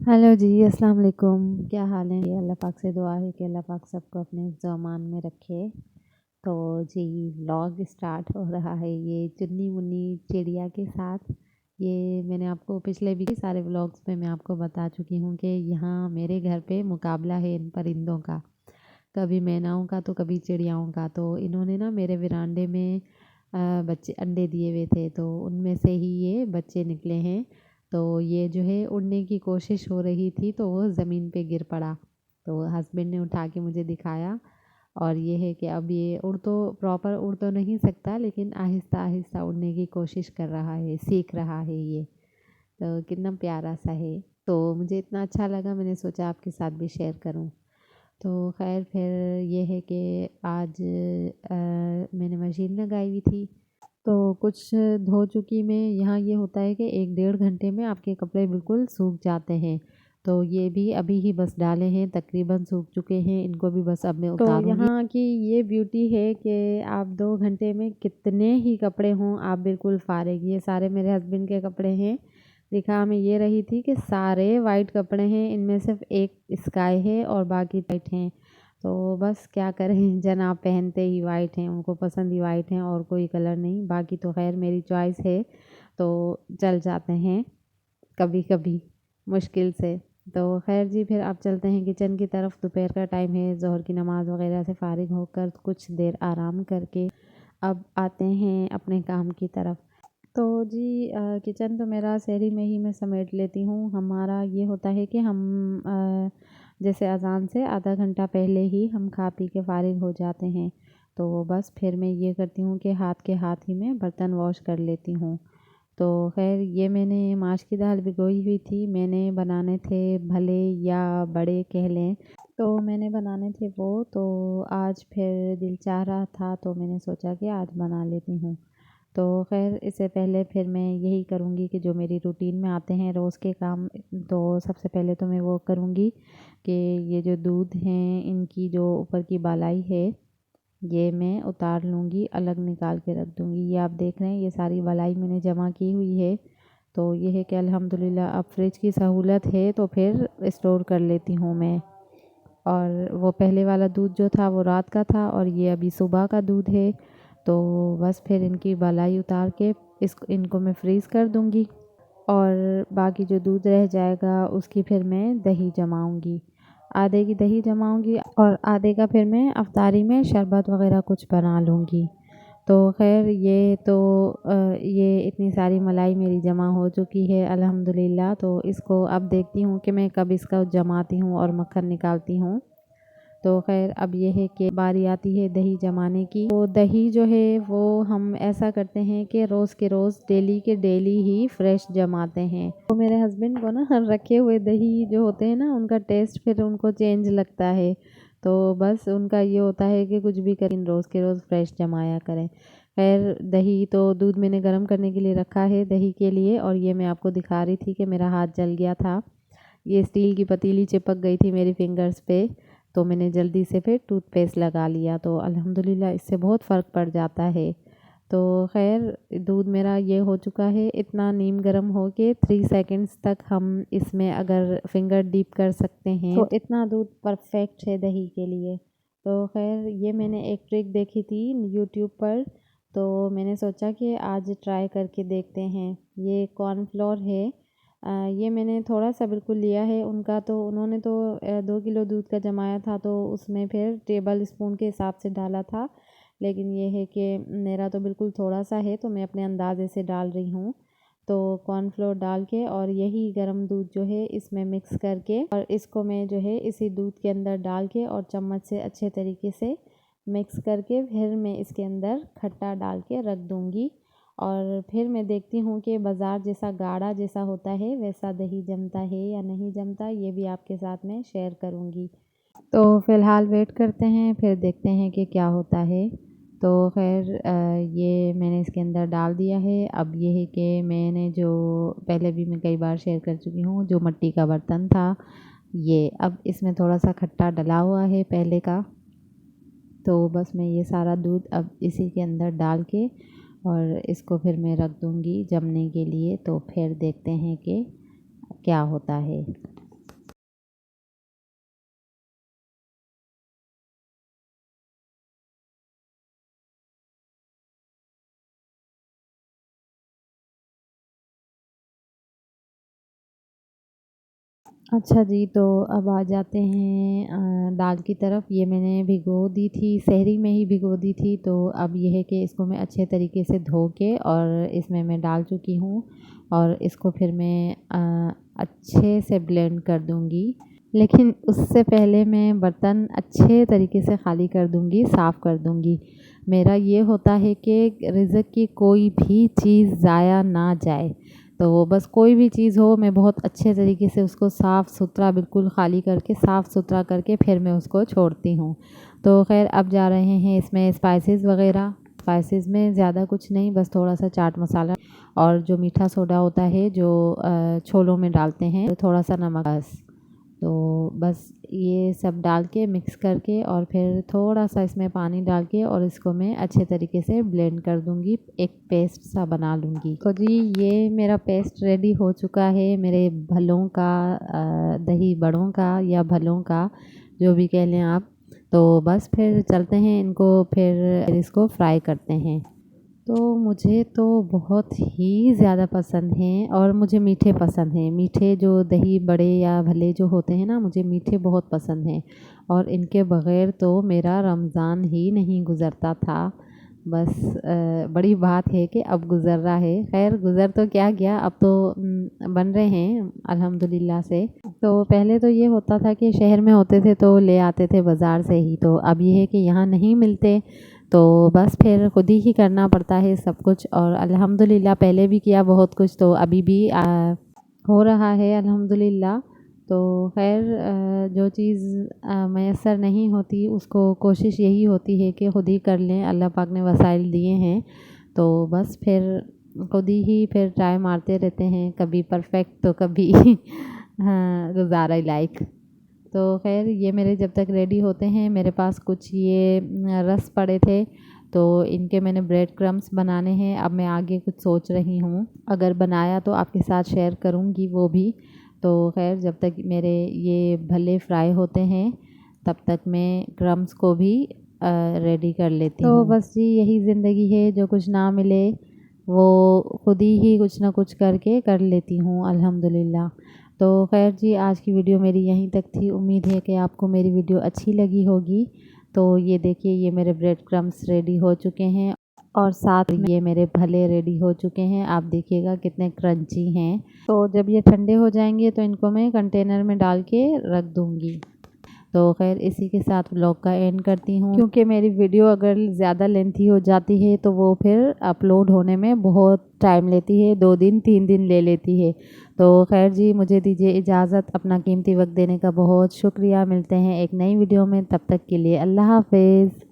Hello जी, अस्सलाम वालेकुम। क्या हाल है? अल्लाह पाक से दुआ है कि अल्लाह पाक सबको अपने ज़मान में रखे। तो जी व्लॉग स्टार्ट हो रहा है ये चुन्नी मुन्नी चिड़िया के साथ। ये मैंने आपको पिछले भी सारे व्लॉग्स में मैं आपको बता चुकी हूँ कि यहाँ मेरे घर पे मुकाबला है इन परिंदों का, कभी मैनाओं का तो कभी चिड़ियाओं का। तो इन्होंने ना मेरे वरांडे में बच्चे अंडे दिए हुए थे, तो उनमें से ही ये बच्चे निकले हैं। तो ये जो है उड़ने की कोशिश हो रही थी तो वो ज़मीन पे गिर पड़ा। तो हस्बैंड ने उठा के मुझे दिखाया। और ये है कि अब ये प्रॉपर उड़ तो नहीं सकता, लेकिन आहिस्ता आहिस्ता उड़ने की कोशिश कर रहा है, सीख रहा है ये। तो कितना प्यारा सा है। तो मुझे इतना अच्छा लगा, मैंने सोचा आपके साथ भी शेयर करूं। तो खैर फिर ये है कि आज मैंने मशीन लगाई हुई थी, तो कुछ धो चुकी मैं। यहाँ ये होता है कि 1 डेढ़ घंटे में आपके कपड़े बिल्कुल सूख जाते हैं। तो ये भी अभी ही बस डाले हैं, तकरीबन सूख चुके हैं, इनको भी बस अब मैं उतारूंगी। तो यहाँ की ये ब्यूटी है कि आप 2 घंटे में कितने ही कपड़े हों आप बिल्कुल फारिग। ये सारे मेरे हस्बैंड के कपड़े हैं। दिखा मैं ये रही थी कि सारे वाइट कपड़े हैं, इनमें सिर्फ एक स्काई है और बाकी वाइट हैं। तो बस क्या करें, जनाब पहनते ही वाइट हैं, उनको पसंद ही वाइट हैं और कोई कलर नहीं। बाकी तो खैर मेरी चॉइस है, तो चल जाते हैं कभी कभी मुश्किल से। तो खैर जी फिर आप चलते हैं किचन की तरफ। दोपहर का टाइम है, ज़ोहर की नमाज़ वगैरह से फ़ारिग होकर कुछ देर आराम करके अब आते हैं अपने काम की तरफ। तो जी किचन तो मेरा शहरी में ही मैं समेट लेती हूँ। हमारा ये होता है कि हम जैसे अज़ान से आधा घंटा पहले ही हम खा पी के फ़ारिग हो जाते हैं। तो बस फिर मैं ये करती हूँ कि हाथ के हाथ ही में बर्तन वॉश कर लेती हूँ। तो खैर ये मैंने माश की दाल भिगोई हुई थी, मैंने बनाने थे भले या बड़े कह लें, तो मैंने बनाने थे वो। तो आज फिर दिल चाह रहा था तो मैंने सोचा कि आज बना लेती हूँ। तो खैर इससे पहले फिर मैं यही करूँगी कि जो मेरी रूटीन में आते हैं रोज़ के काम। तो सबसे पहले तो मैं वो करूँगी कि ये जो दूध हैं इनकी जो ऊपर की बालाई है ये मैं उतार लूँगी, अलग निकाल के रख दूँगी। ये आप देख रहे हैं ये सारी बालाई मैंने जमा की हुई है। तो ये है कि अल्हम्दुलिल्लाह अब फ्रिज की सहूलत है तो फिर स्टोर कर लेती हूँ मैं। और वो पहले वाला दूध जो था वो रात का था और ये अभी सुबह का दूध है। तो बस फिर इनकी बालाई उतार के इनको मैं फ्रीज़ कर दूँगी। और बाकी जो दूध रह जाएगा उसकी फिर मैं दही जमाऊँगी। आधे की दही जमाऊँगी और आधे का फिर मैं अफ्तारी में शरबत वगैरह कुछ बना लूँगी। तो खैर ये इतनी सारी मलाई मेरी जमा हो चुकी है अल्हम्दुलिल्लाह। तो इसको अब देखती हूँ कि मैं कब इसका जमाती हूँ और मक्खन निकालती हूँ। तो खैर अब ये है कि बारी आती है दही जमाने की। तो दही जो है वो हम ऐसा करते हैं कि रोज़ के रोज़ डेली के डेली ही फ्रेश जमाते हैं। तो मेरे हस्बैंड को ना रखे हुए दही जो होते हैं ना उनका टेस्ट फिर उनको चेंज लगता है। तो बस उनका ये होता है कि कुछ भी करें रोज़ के रोज़ फ्रेश जमाया करें। खैर दही तो दूध मैंने गर्म करने के लिए रखा है दही के लिए। और ये मैं आपको दिखा रही थी कि मेरा हाथ जल गया था, ये स्टील की पतीली चिपक गई थी मेरी फिंगर्स पे। तो मैंने जल्दी से फिर टूथपेस्ट लगा लिया, तो अल्हम्दुलिल्लाह इससे बहुत फ़र्क पड़ जाता है। तो खैर दूध मेरा ये हो चुका है, इतना नीम गर्म हो के 3 सेकंड्स तक हम इसमें अगर फिंगर डीप कर सकते हैं तो इतना दूध परफेक्ट है दही के लिए। तो खैर ये मैंने एक ट्रिक देखी थी यूट्यूब पर, तो मैंने सोचा कि आज ट्राई करके देखते हैं। ये कॉर्नफ्लोर है, ये मैंने थोड़ा सा बिल्कुल लिया है उनका। तो उन्होंने तो 2 किलो दूध का जमाया था तो उसमें फिर टेबल स्पून के हिसाब से डाला था। लेकिन ये है कि मेरा तो बिल्कुल थोड़ा सा है तो मैं अपने अंदाज़े से डाल रही हूँ। तो कॉर्नफ्लोर डाल के और यही गर्म दूध जो है इसमें मिक्स करके और इसको मैं जो है इसी दूध के अंदर डाल के और चम्मच से अच्छे तरीके से मिक्स करके फिर मैं इसके अंदर खट्टा डाल के रख दूँगी। और फिर मैं देखती हूँ कि बाज़ार जैसा गाढ़ा जैसा होता है वैसा दही जमता है या नहीं जमता, ये भी आपके साथ में शेयर करूँगी। तो फ़िलहाल वेट करते हैं फिर देखते हैं कि क्या होता है। तो खैर ये मैंने इसके अंदर डाल दिया है। अब ये है कि मैंने जो पहले भी मैं कई बार शेयर कर चुकी हूँ जो मिट्टी का बर्तन था, ये अब इसमें थोड़ा सा खट्टा डला हुआ है पहले का। तो बस मैं ये सारा दूध अब इसी के अंदर डाल के और इसको फिर मैं रख दूँगी जमने के लिए। तो फिर देखते हैं कि क्या होता है। अच्छा जी, तो अब आ जाते हैं दाल की तरफ। ये मैंने भिगो दी थी, सहरी में ही भिगो दी थी। तो अब ये है कि इसको मैं अच्छे तरीके से धो के और इसमें मैं डाल चुकी हूँ और इसको फिर मैं अच्छे से ब्लेंड कर दूँगी। लेकिन उससे पहले मैं बर्तन अच्छे तरीके से खाली कर दूँगी, साफ़ कर दूँगी। मेरा ये होता है कि रिज़्क़ की कोई भी चीज़ ज़ाया ना जाए। तो वो बस कोई भी चीज़ हो, मैं बहुत अच्छे तरीके से उसको साफ़ सुथरा बिल्कुल खाली करके साफ़ सुथरा करके फिर मैं उसको छोड़ती हूँ। तो ख़ैर अब जा रहे हैं इसमें स्पाइसेस वग़ैरह। स्पाइसेस में ज़्यादा कुछ नहीं, बस थोड़ा सा चाट मसाला और जो मीठा सोडा होता है जो छोलों में डालते हैं, थोड़ा सा नमक बस। तो बस ये सब डाल के मिक्स करके और फिर थोड़ा सा इसमें पानी डाल के और इसको मैं अच्छे तरीके से ब्लेंड कर दूंगी, एक पेस्ट सा बना लूँगी। तो जी ये मेरा पेस्ट रेडी हो चुका है, मेरे भलों का दही बड़ों का या भलों का, जो भी कह लें आप। तो बस फिर चलते हैं इनको, फिर इसको फ्राई करते हैं। तो मुझे तो बहुत ही ज़्यादा पसंद हैं और मुझे मीठे पसंद हैं। मीठे जो दही बड़े या भल्ले जो होते हैं ना, मुझे मीठे बहुत पसंद हैं और इनके बग़ैर तो मेरा रमज़ान ही नहीं गुज़रता था। बस बड़ी बात है कि अब गुज़र रहा है। ख़ैर गुज़र तो क्या गया, अब तो बन रहे हैं अल्हम्दुलिल्लाह से। तो पहले तो ये होता था कि शहर में होते थे तो ले आते थे बाज़ार से ही, तो अब ये है कि यहाँ नहीं मिलते। तो बस फिर खुद ही करना पड़ता है सब कुछ और अल्हम्दुलिल्लाह पहले भी किया बहुत कुछ, तो अभी भी हो रहा है अल्हम्दुलिल्लाह। तो ख़ैर जो चीज़ मैसर नहीं होती उसको कोशिश यही होती है कि खुद ही कर लें। अल्लाह पाक ने वसाइल दिए हैं तो बस फिर खुद ही फिर ट्राई मारते रहते हैं, कभी परफेक्ट तो कभी हाँ गुजारा लाइक। तो ख़ैर ये मेरे जब तक रेडी होते हैं, मेरे पास कुछ ये रस पड़े थे तो इनके मैंने ब्रेड क्रम्स बनाने हैं। अब मैं आगे कुछ सोच रही हूँ, अगर बनाया तो आपके साथ शेयर करूँगी वो भी। तो ख़ैर जब तक मेरे ये भल्ले फ्राई होते हैं तब तक मैं क्रम्स को भी रेडी कर लेती हूँ। तो बस जी यही ज़िंदगी है, जो कुछ ना मिले वो खुद ही कुछ ना कुछ करके कर लेती हूँ अल्हम्दुलिल्लाह। तो ख़ैर जी आज की वीडियो मेरी यहीं तक थी। उम्मीद है कि आपको मेरी वीडियो अच्छी लगी होगी। तो ये देखिए ये मेरे ब्रेड क्रम्स रेडी हो चुके हैं और साथ में ये मेरे भले रेडी हो चुके हैं। आप देखिएगा कितने क्रंची हैं। तो जब ये ठंडे हो जाएंगे तो इनको मैं कंटेनर में डाल के रख दूँगी। तो ख़ैर इसी के साथ व्लॉग का एंड करती हूँ, क्योंकि मेरी वीडियो अगर ज़्यादा लेंथी हो जाती है तो वो फिर अपलोड होने में बहुत टाइम लेती है, 2 दिन 3 दिन ले लेती है। तो ख़ैर जी मुझे दीजिए इजाज़त, अपना कीमती वक्त देने का बहुत शुक्रिया। मिलते हैं एक नई वीडियो में, तब तक के लिए अल्लाह हाफ़िज़।